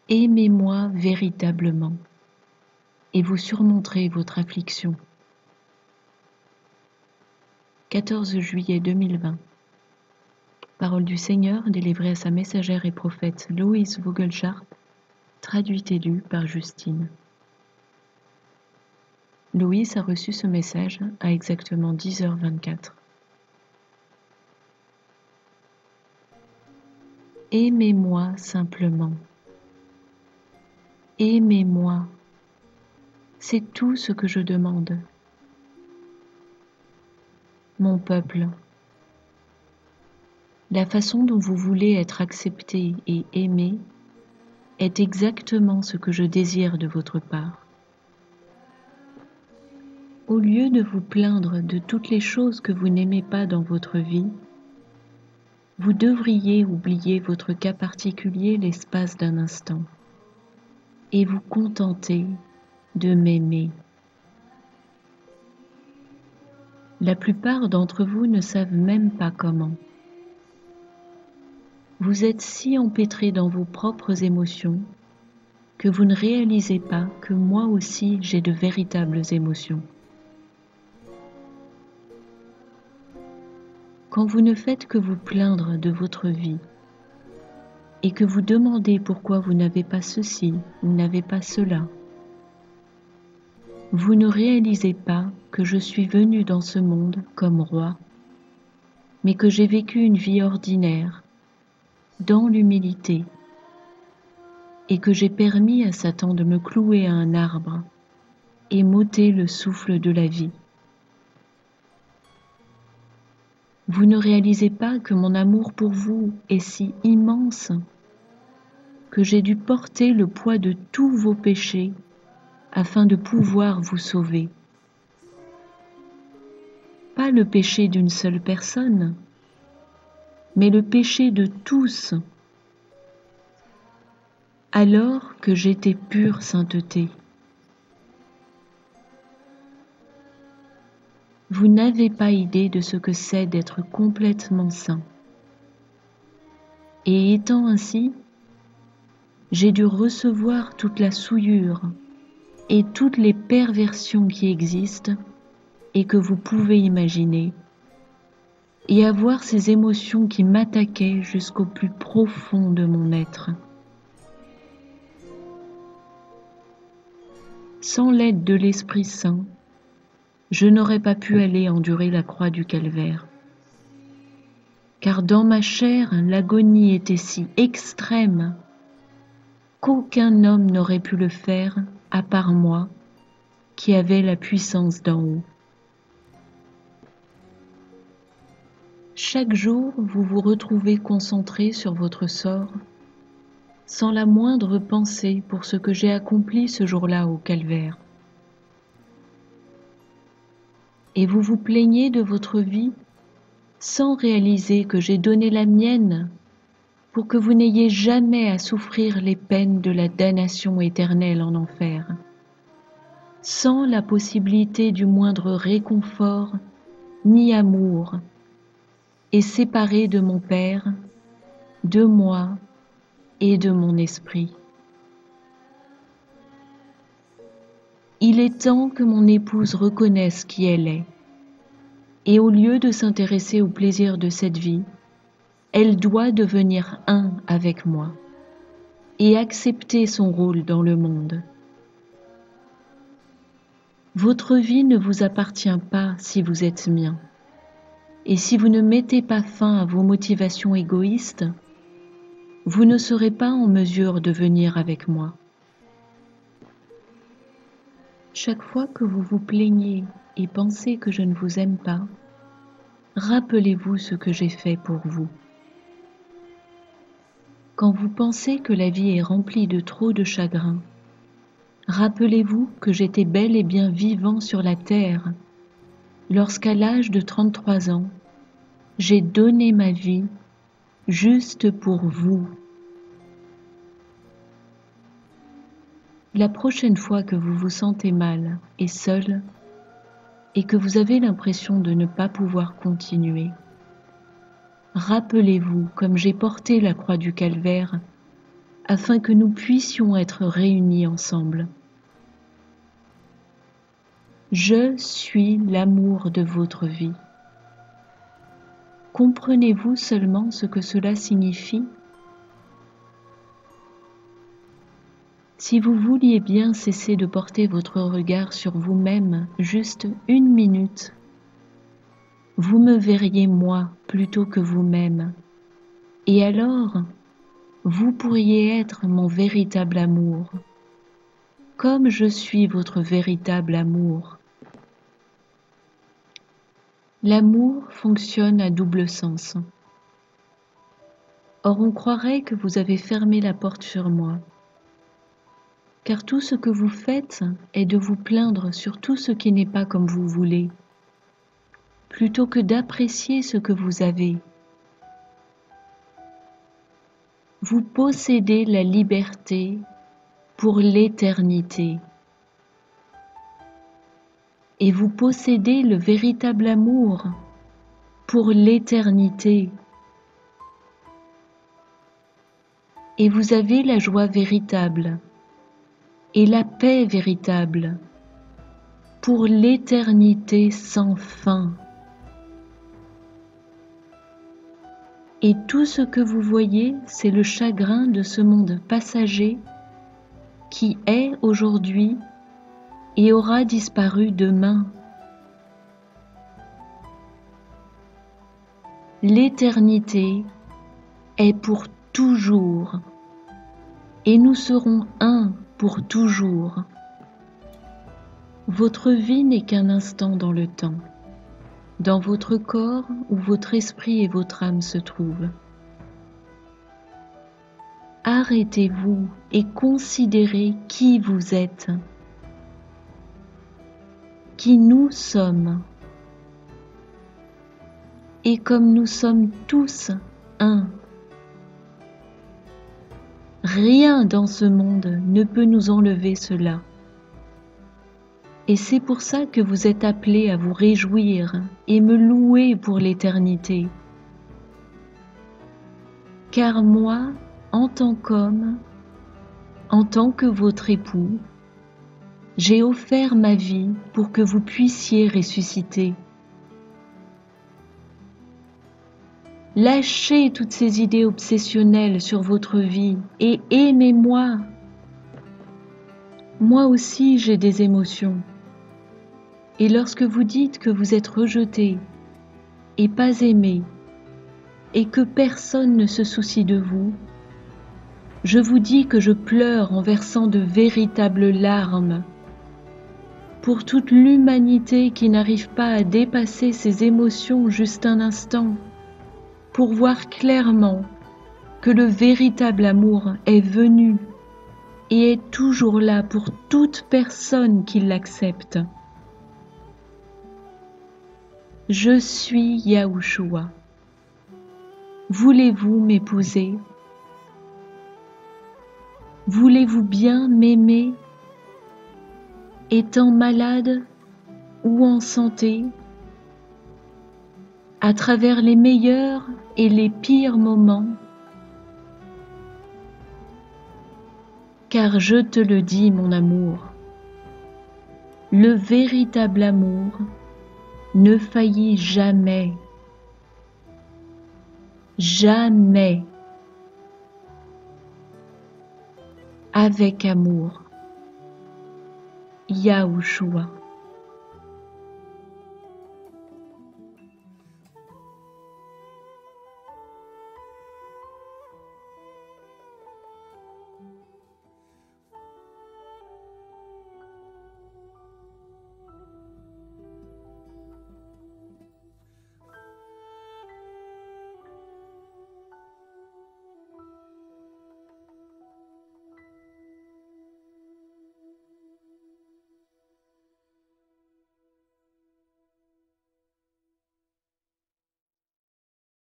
Aimez-moi véritablement, et vous surmonterez votre affliction. 14 juillet 2020. Parole du Seigneur délivrée à sa messagère et prophète Louise Vogelchardt, traduite et lue par Justine. Louise a reçu ce message à exactement 10h24. Aimez-moi simplement. Aimez-moi. C'est tout ce que je demande. Mon peuple, la façon dont vous voulez être accepté et aimé est exactement ce que je désire de votre part. Au lieu de vous plaindre de toutes les choses que vous n'aimez pas dans votre vie, vous devriez oublier votre cas particulier l'espace d'un instant et vous contenter de m'aimer. La plupart d'entre vous ne savent même pas comment. Vous êtes si empêtrés dans vos propres émotions que vous ne réalisez pas que moi aussi j'ai de véritables émotions. Quand vous ne faites que vous plaindre de votre vie et que vous demandez pourquoi vous n'avez pas ceci ou n'avez pas cela, vous ne réalisez pas que je suis venu dans ce monde comme roi, mais que j'ai vécu une vie ordinaire, dans l'humilité, et que j'ai permis à Satan de me clouer à un arbre et m'ôter le souffle de la vie. Vous ne réalisez pas que mon amour pour vous est si immense que j'ai dû porter le poids de tous vos péchés afin de pouvoir vous sauver. Pas le péché d'une seule personne, mais le péché de tous, alors que j'étais pure sainteté. Vous n'avez pas idée de ce que c'est d'être complètement saint. Et étant ainsi, j'ai dû recevoir toute la souillure et toutes les perversions qui existent et que vous pouvez imaginer, et avoir ces émotions qui m'attaquaient jusqu'au plus profond de mon être. Sans l'aide de l'Esprit Saint, je n'aurais pas pu aller endurer la croix du calvaire. Car dans ma chair, l'agonie était si extrême qu'aucun homme n'aurait pu le faire à part moi, qui avait la puissance d'en haut. Chaque jour, vous vous retrouvez concentré sur votre sort, sans la moindre pensée pour ce que j'ai accompli ce jour-là au calvaire. Et vous vous plaignez de votre vie sans réaliser que j'ai donné la mienne pour que vous n'ayez jamais à souffrir les peines de la damnation éternelle en enfer, sans la possibilité du moindre réconfort ni amour, et séparé de mon Père, de moi et de mon esprit. Il est temps que mon épouse reconnaisse qui elle est, et au lieu de s'intéresser au plaisir de cette vie, elle doit devenir un avec moi et accepter son rôle dans le monde. Votre vie ne vous appartient pas si vous êtes mien, et si vous ne mettez pas fin à vos motivations égoïstes, vous ne serez pas en mesure de venir avec moi. Chaque fois que vous vous plaignez et pensez que je ne vous aime pas, rappelez-vous ce que j'ai fait pour vous. Quand vous pensez que la vie est remplie de trop de chagrin, rappelez-vous que j'étais bel et bien vivant sur la terre lorsqu'à l'âge de 33 ans, j'ai donné ma vie juste pour vous. La prochaine fois que vous vous sentez mal et seul, et que vous avez l'impression de ne pas pouvoir continuer, rappelez-vous comme j'ai porté la croix du calvaire afin que nous puissions être réunis ensemble. Je suis l'amour de votre vie. Comprenez-vous seulement ce que cela signifie? Si vous vouliez bien cesser de porter votre regard sur vous-même juste 1 minute, vous me verriez moi plutôt que vous-même, et alors vous pourriez être mon véritable amour, comme je suis votre véritable amour. L'amour fonctionne à double sens. Or on croirait que vous avez fermé la porte sur moi, car tout ce que vous faites est de vous plaindre sur tout ce qui n'est pas comme vous voulez, plutôt que d'apprécier ce que vous avez. Vous possédez la liberté pour l'éternité. Et vous possédez le véritable amour pour l'éternité. Et vous avez la joie véritable et la paix véritable pour l'éternité sans fin. Et tout ce que vous voyez, c'est le chagrin de ce monde passager qui est aujourd'hui et aura disparu demain. L'éternité est pour toujours, et nous serons un pour toujours. Votre vie n'est qu'un instant dans le temps, dans votre corps où votre esprit et votre âme se trouvent. Arrêtez-vous et considérez qui vous êtes, qui nous sommes. Et comme nous sommes tous un, rien dans ce monde ne peut nous enlever cela. Et c'est pour ça que vous êtes appelés à vous réjouir et me louer pour l'éternité. Car moi, en tant qu'homme, en tant que votre époux, j'ai offert ma vie pour que vous puissiez ressusciter. Lâchez toutes ces idées obsessionnelles sur votre vie et aimez-moi. Moi aussi, j'ai des émotions. Et lorsque vous dites que vous êtes rejeté et pas aimé et que personne ne se soucie de vous, je vous dis que je pleure en versant de véritables larmes pour toute l'humanité qui n'arrive pas à dépasser ses émotions juste un instant, pour voir clairement que le véritable amour est venu et est toujours là pour toute personne qui l'accepte. Je suis Yahushua. Voulez-vous m'épouser? Voulez-vous bien m'aimer, étant malade ou en santé, à travers les meilleurs et les pires moments? Car je te le dis, mon amour, le véritable amour ne faillit jamais. Jamais. Avec amour. Yahushua.